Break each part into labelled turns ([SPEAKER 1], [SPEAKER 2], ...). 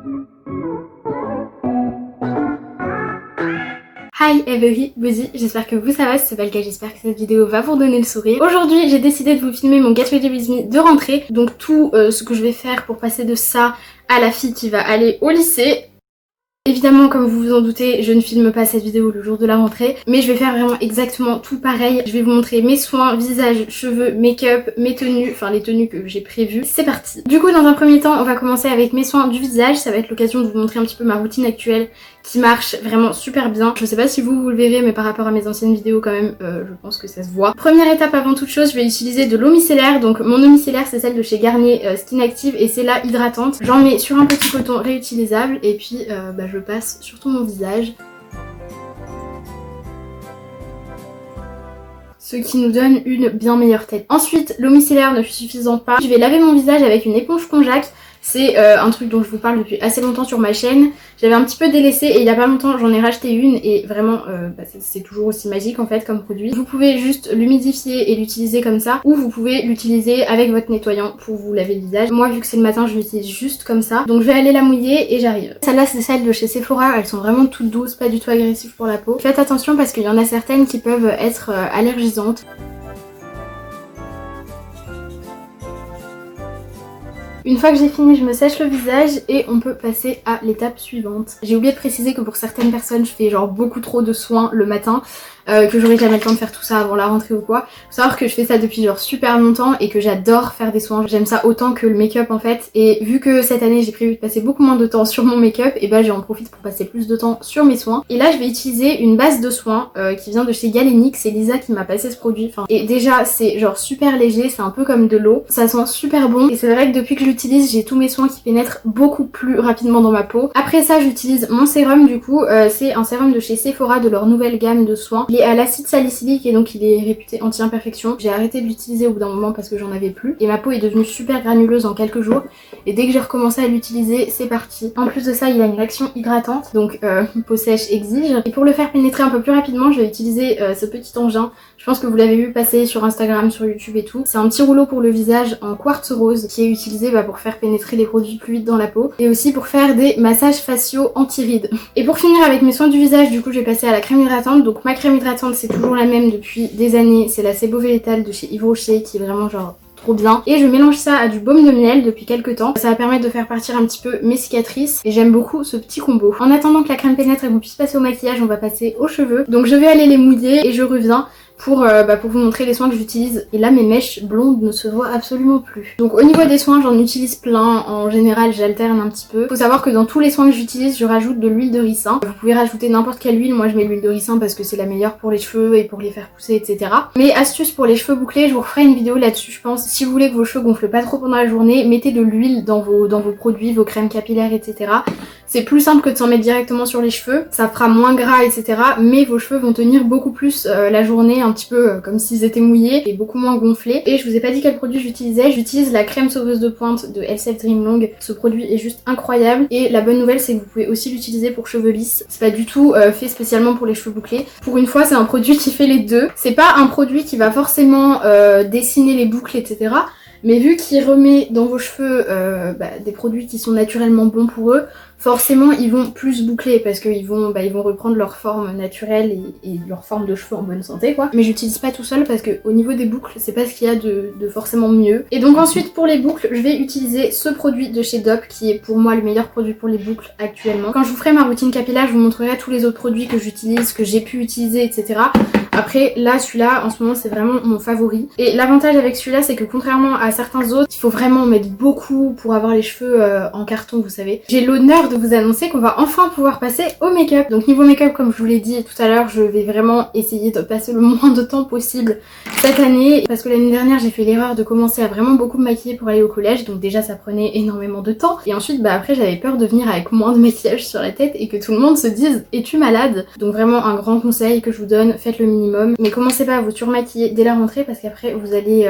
[SPEAKER 1] Hi everybody, j'espère que vous ça va, si c'est pas le cas j'espère que cette vidéo va vous donner le sourire. Aujourd'hui j'ai décidé de vous filmer mon Get Ready With Me de rentrée, donc tout ce que je vais faire pour passer de ça à la fille qui va aller au lycée. Évidemment, comme vous vous en doutez, je ne filme pas cette vidéo le jour de la rentrée, mais je vais faire vraiment exactement tout pareil. Je vais vous montrer mes soins, visage, cheveux, make-up, mes tenues, enfin les tenues que j'ai prévues. C'est parti. Du coup, dans un premier temps, on va commencer avec mes soins du visage. Ça va être l'occasion de vous montrer un petit peu ma routine actuelle qui marche vraiment super bien. Je sais pas si vous le verrez, mais par rapport à mes anciennes vidéos quand même, je pense que ça se voit. Première étape avant toute chose, je vais utiliser de l'eau micellaire. Donc mon eau micellaire, c'est celle de chez Garnier Skin Active et c'est la hydratante. J'en mets sur un petit coton réutilisable et puis je passe sur tout mon visage. Ce qui nous donne une bien meilleure tête. Ensuite, l'eau micellaire ne suffisant pas, je vais laver mon visage avec une éponge Conjac. C'est un truc dont je vous parle depuis assez longtemps sur ma chaîne. J'avais un petit peu délaissé et il y a pas longtemps j'en ai racheté une et vraiment c'est toujours aussi magique en fait comme produit. Vous pouvez juste l'humidifier et l'utiliser comme ça ou vous pouvez l'utiliser avec votre nettoyant pour vous laver le visage. Moi vu que c'est le matin je l'utilise juste comme ça. Donc je vais aller la mouiller et j'arrive. Celle-là c'est celle de chez Sephora, elles sont vraiment toutes douces, pas du tout agressives pour la peau. Faites attention parce qu'il y en a certaines qui peuvent être allergisantes. Une fois que j'ai fini, je me sèche le visage et on peut passer à l'étape suivante. J'ai oublié de préciser que pour certaines personnes, je fais genre beaucoup trop de soins le matin, que j'aurais jamais le temps de faire tout ça avant la rentrée ou quoi. Faut savoir que je fais ça depuis genre super longtemps et que j'adore faire des soins. J'aime ça autant que le make-up en fait. Et vu que cette année j'ai prévu de passer beaucoup moins de temps sur mon make-up, et j'en profite pour passer plus de temps sur mes soins. Et là je vais utiliser une base de soins qui vient de chez Galénic. C'est Lisa qui m'a passé ce produit. Et déjà c'est genre super léger, c'est un peu comme de l'eau. Ça sent super bon et c'est vrai que depuis que j'utilise, j'ai tous mes soins qui pénètrent beaucoup plus rapidement dans ma peau. Après ça j'utilise mon sérum du coup. C'est un sérum de chez Sephora de leur nouvelle gamme de soins. Il est à l'acide salicylique et donc il est réputé anti-imperfection. J'ai arrêté de l'utiliser au bout d'un moment parce que j'en avais plus. Et ma peau est devenue super granuleuse en quelques jours. Et dès que j'ai recommencé à l'utiliser, c'est parti. En plus de ça, il a une action hydratante. Donc peau sèche exige. Et pour le faire pénétrer un peu plus rapidement, je vais utiliser ce petit engin. Je pense que vous l'avez vu passer sur Instagram, sur YouTube et tout. C'est un petit rouleau pour le visage en quartz rose qui est utilisé pour faire pénétrer les produits plus vite dans la peau. Et aussi pour faire des massages faciaux anti-rides. Et pour finir avec mes soins du visage, du coup je vais passer à la crème hydratante. Donc ma crème hydratante c'est toujours la même depuis des années, c'est la Sebo Végétal de chez Yves Rocher qui est vraiment genre trop bien. Et je mélange ça à du baume de miel depuis quelques temps. Ça va permettre de faire partir un petit peu mes cicatrices et j'aime beaucoup ce petit combo. En attendant que la crème pénètre et qu'on puisse passer au maquillage, on va passer aux cheveux. Donc je vais aller les mouiller et je reviens pour vous montrer les soins que j'utilise. Et là mes mèches blondes ne se voient absolument plus. Donc au niveau des soins j'en utilise plein, en général j'alterne un petit peu. Faut savoir que dans tous les soins que j'utilise je rajoute de l'huile de ricin. Vous pouvez rajouter n'importe quelle huile, moi je mets l'huile de ricin parce que c'est la meilleure pour les cheveux et pour les faire pousser etc. Mais astuce pour les cheveux bouclés, je vous referai une vidéo là-dessus je pense. Si vous voulez que vos cheveux gonflent pas trop pendant la journée, mettez de l'huile dans vos produits, vos crèmes capillaires etc. C'est plus simple que de s'en mettre directement sur les cheveux, ça fera moins gras etc. Mais vos cheveux vont tenir beaucoup plus la journée, un petit peu comme s'ils étaient mouillés et beaucoup moins gonflés. Et je vous ai pas dit quel produit j'utilisais, j'utilise la crème sauveuse de pointe de Elseve Dream Long. Ce produit est juste incroyable et la bonne nouvelle c'est que vous pouvez aussi l'utiliser pour cheveux lisses. C'est pas du tout fait spécialement pour les cheveux bouclés. Pour une fois c'est un produit qui fait les deux. C'est pas un produit qui va forcément dessiner les boucles etc. Mais vu qu'il remet dans vos cheveux des produits qui sont naturellement bons pour eux, forcément ils vont plus boucler parce qu'ils vont reprendre leur forme naturelle et leur forme de cheveux en bonne santé quoi. Mais j'utilise pas tout seul parce que au niveau des boucles c'est pas ce qu'il y a de forcément mieux. Et donc ensuite pour les boucles je vais utiliser ce produit de chez Dop qui est pour moi le meilleur produit pour les boucles actuellement. Quand je vous ferai ma routine capillaire je vous montrerai tous les autres produits que j'utilise, que j'ai pu utiliser etc. Après là celui-là en ce moment c'est vraiment mon favori. Et l'avantage avec celui-là c'est que contrairement à certains autres, il faut vraiment mettre beaucoup pour avoir les cheveux en carton vous savez. J'ai l'honneur de vous annoncer qu'on va enfin pouvoir passer au make-up. Donc niveau make-up comme je vous l'ai dit tout à l'heure, je vais vraiment essayer de passer le moins de temps possible cette année parce que l'année dernière j'ai fait l'erreur de commencer à vraiment beaucoup me maquiller pour aller au collège, donc déjà ça prenait énormément de temps et ensuite après j'avais peur de venir avec moins de maquillage sur la tête et que tout le monde se dise es-tu malade? Donc vraiment un grand conseil que je vous donne, faites le minimum mais commencez pas à vous surmaquiller dès la rentrée parce qu'après vous allez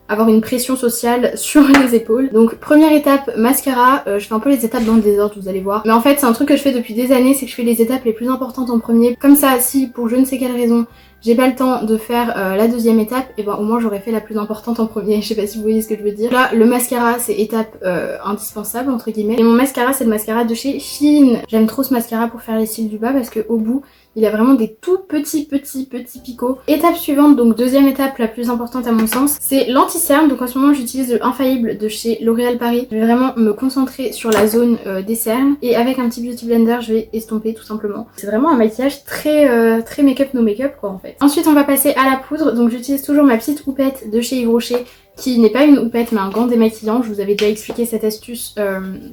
[SPEAKER 1] avoir une pression sociale sur les épaules. Donc première étape, mascara. Je fais un peu les étapes dans le désordre, vous allez voir. Mais en fait c'est un truc que je fais depuis des années, c'est que je fais les étapes les plus importantes en premier. Comme ça, si pour je ne sais quelle raison j'ai pas le temps de faire la deuxième étape, et ben au moins j'aurais fait la plus importante en premier. Je sais pas si vous voyez ce que je veux dire. Là, le mascara c'est étape indispensable entre guillemets. Et mon mascara c'est le mascara de chez Shein. J'aime trop ce mascara pour faire les cils du bas parce que au bout il a vraiment des tout petits picots. Étape suivante, donc deuxième étape la plus importante à mon sens, c'est l'anti-cerne. Donc en ce moment j'utilise le Infaillible de chez L'Oréal Paris. Je vais vraiment me concentrer sur la zone des cernes et avec un petit beauty blender je vais estomper tout simplement. C'est vraiment un maquillage très make-up no make-up quoi en fait. Ensuite on va passer à la poudre. Donc j'utilise toujours ma petite houppette de chez Yves Rocher qui n'est pas une houppette mais un gant démaquillant. Je vous avais déjà expliqué cette astuce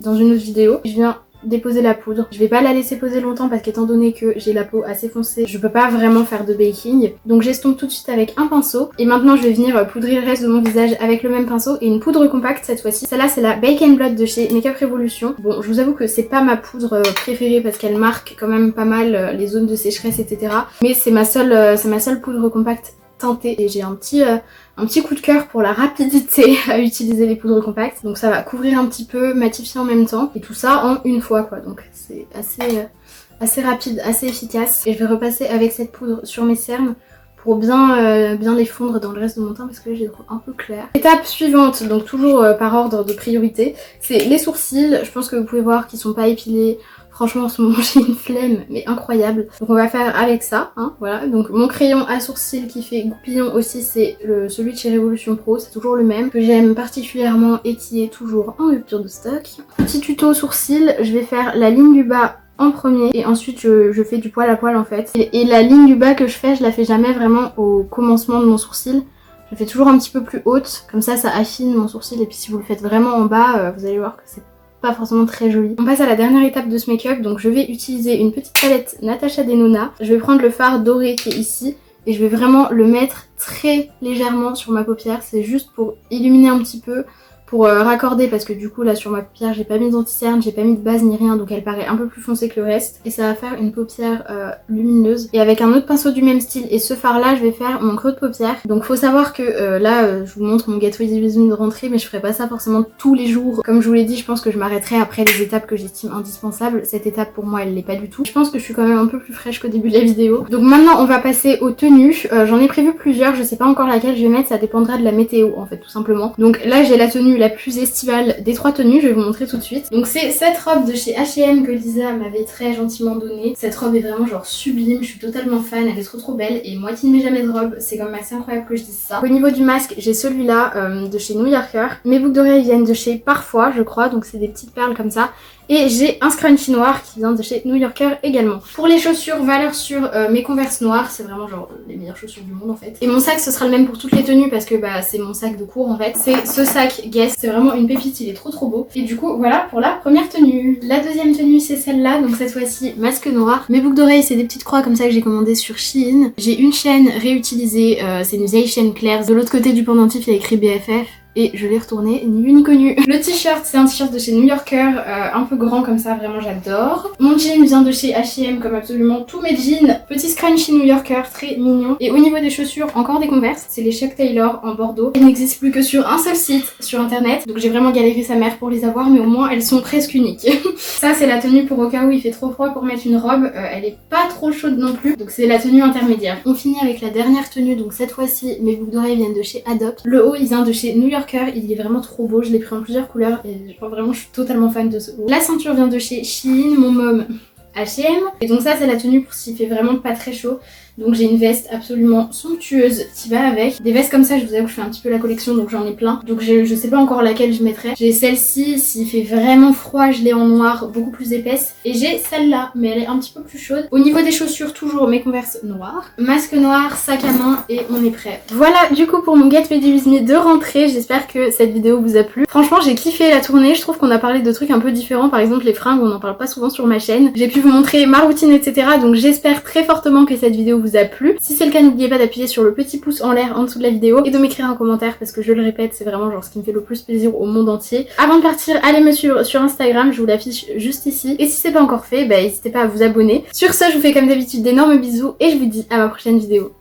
[SPEAKER 1] dans une autre vidéo. Je viens déposer la poudre. Je vais pas la laisser poser longtemps parce qu'étant donné que j'ai la peau assez foncée, je peux pas vraiment faire de baking. Donc j'estompe tout de suite avec un pinceau. Et maintenant je vais venir poudrer le reste de mon visage avec le même pinceau et une poudre compacte cette fois-ci. Celle-là c'est la Bake and Blot de chez Makeup Revolution. Bon, je vous avoue que c'est pas ma poudre préférée parce qu'elle marque quand même pas mal les zones de sécheresse etc. Mais c'est ma seule poudre compacte teintée et j'ai un petit coup de cœur pour la rapidité à utiliser les poudres compactes. Donc ça va couvrir un petit peu, matifier en même temps et tout ça en une fois quoi. Donc c'est assez rapide, assez efficace. Et je vais repasser avec cette poudre sur mes cernes pour bien les fondre dans le reste de mon teint parce que là j'ai des un peu clair. Étape suivante, donc toujours par ordre de priorité, c'est les sourcils. Je pense que vous pouvez voir qu'ils sont pas épilés. Franchement en ce moment j'ai une flemme mais incroyable. Donc on va faire avec ça, hein, voilà. Donc mon crayon à sourcils qui fait goupillon aussi c'est celui de chez Révolution Pro, c'est toujours le même. Que j'aime particulièrement et qui est toujours en rupture de stock. Petit tuto sourcils, je vais faire la ligne du bas en premier et ensuite je fais du poil à poil en fait. Et la ligne du bas que je la fais jamais vraiment au commencement de mon sourcil. Je la fais toujours un petit peu plus haute, comme ça affine mon sourcil et puis si vous le faites vraiment en bas, vous allez voir que c'est pas forcément très joli. On passe à la dernière étape de ce make-up, donc je vais utiliser une petite palette Natasha Denona. Je vais prendre le fard doré qui est ici et je vais vraiment le mettre très légèrement sur ma paupière. C'est juste pour illuminer un petit peu, pour raccorder parce que du coup là sur ma paupière j'ai pas mis d'anti-cerne, j'ai pas mis de base ni rien donc elle paraît un peu plus foncée que le reste et ça va faire une paupière lumineuse. Et avec un autre pinceau du même style et ce fard là je vais faire mon creux de paupière. Donc faut savoir que là je vous montre mon Get Ready With Me de rentrée mais je ferai pas ça forcément tous les jours. Comme je vous l'ai dit je pense que je m'arrêterai après les étapes que j'estime indispensables. Cette étape pour moi elle l'est pas du tout. Je pense que je suis quand même un peu plus fraîche qu'au début de la vidéo. Donc maintenant on va passer aux tenues. J'en ai prévu plusieurs, je sais pas encore laquelle je vais mettre, ça dépendra de la météo en fait tout simplement. Donc là j'ai la tenue la plus estivale des trois tenues, je vais vous montrer tout de suite. Donc c'est cette robe de chez H&M que Lisa m'avait très gentiment donnée. Cette robe est vraiment genre sublime, je suis totalement fan, elle est trop belle et moi qui ne mets jamais de robe, c'est quand même assez incroyable que je dise ça. Au niveau du masque, j'ai celui-là de chez New Yorker. Mes boucles d'oreilles viennent de chez Parfois je crois, donc c'est des petites perles comme ça. Et j'ai un scrunchie noir qui vient de chez New Yorker également. Pour les chaussures, valeur sûre, mes Converse noires, c'est vraiment genre les meilleures chaussures du monde en fait. Et mon sac ce sera le même pour toutes les tenues parce que bah c'est mon sac de cours en fait. C'est ce sac Guess, c'est vraiment une pépite, il est trop beau. Et du coup voilà pour la première tenue. La deuxième tenue c'est celle-là, donc cette fois-ci masque noir. Mes boucles d'oreilles c'est des petites croix comme ça que j'ai commandées sur Shein. J'ai une chaîne réutilisée, c'est une vieille chaîne Claire's. De l'autre côté du pendentif il y a écrit BFF. Et je l'ai retourné, ni vu ni connu. Le t-shirt, c'est un t-shirt de chez New Yorker, un peu grand comme ça, vraiment j'adore. Mon jean vient de chez H&M comme absolument tous mes jeans. Petit scrunchie New Yorker, très mignon. Et au niveau des chaussures, encore des Converse, c'est les Chuck Taylor en bordeaux. Elles n'existent plus que sur un seul site sur internet, donc j'ai vraiment galéré sa mère pour les avoir, mais au moins elles sont presque uniques. Ça c'est la tenue pour au cas où il fait trop froid pour mettre une robe, elle est pas trop chaude non plus, donc c'est la tenue intermédiaire. On finit avec la dernière tenue, donc cette fois-ci mes boucles d'oreilles viennent de chez Adopt. Le haut il vient de chez New Yorker, il est vraiment trop beau, je l'ai pris en plusieurs couleurs et vraiment je suis totalement fan de ce haut. La ceinture vient de chez Shein, mon mom H&M. Et donc ça c'est la tenue pour s'il fait vraiment pas très chaud. Donc j'ai une veste absolument somptueuse qui va avec. Des vestes comme ça, je vous avoue que je fais un petit peu la collection donc j'en ai plein. Donc je sais pas encore laquelle je mettrai. J'ai celle-ci, s'il fait vraiment froid je l'ai en noir, beaucoup plus épaisse. Et j'ai celle-là, mais elle est un petit peu plus chaude. Au niveau des chaussures, toujours mes Converse noires. Masque noir, sac à main et on est prêt. Voilà du coup pour mon Get Ready With Me de rentrée. J'espère que cette vidéo vous a plu. Franchement j'ai kiffé la tournée, je trouve qu'on a parlé de trucs un peu différents. Par exemple les fringues, on en parle pas souvent sur ma chaîne. J'ai pu vous montrer ma routine etc. Donc j'espère très fortement que cette vidéo vous a plu. Si c'est le cas, n'oubliez pas d'appuyer sur le petit pouce en l'air en dessous de la vidéo et de m'écrire un commentaire parce que je le répète, c'est vraiment genre ce qui me fait le plus plaisir au monde entier. Avant de partir, allez me suivre sur Instagram, je vous l'affiche juste ici. Et si c'est pas encore fait, bah n'hésitez pas à vous abonner. Sur ce, je vous fais comme d'habitude d'énormes bisous et je vous dis à ma prochaine vidéo.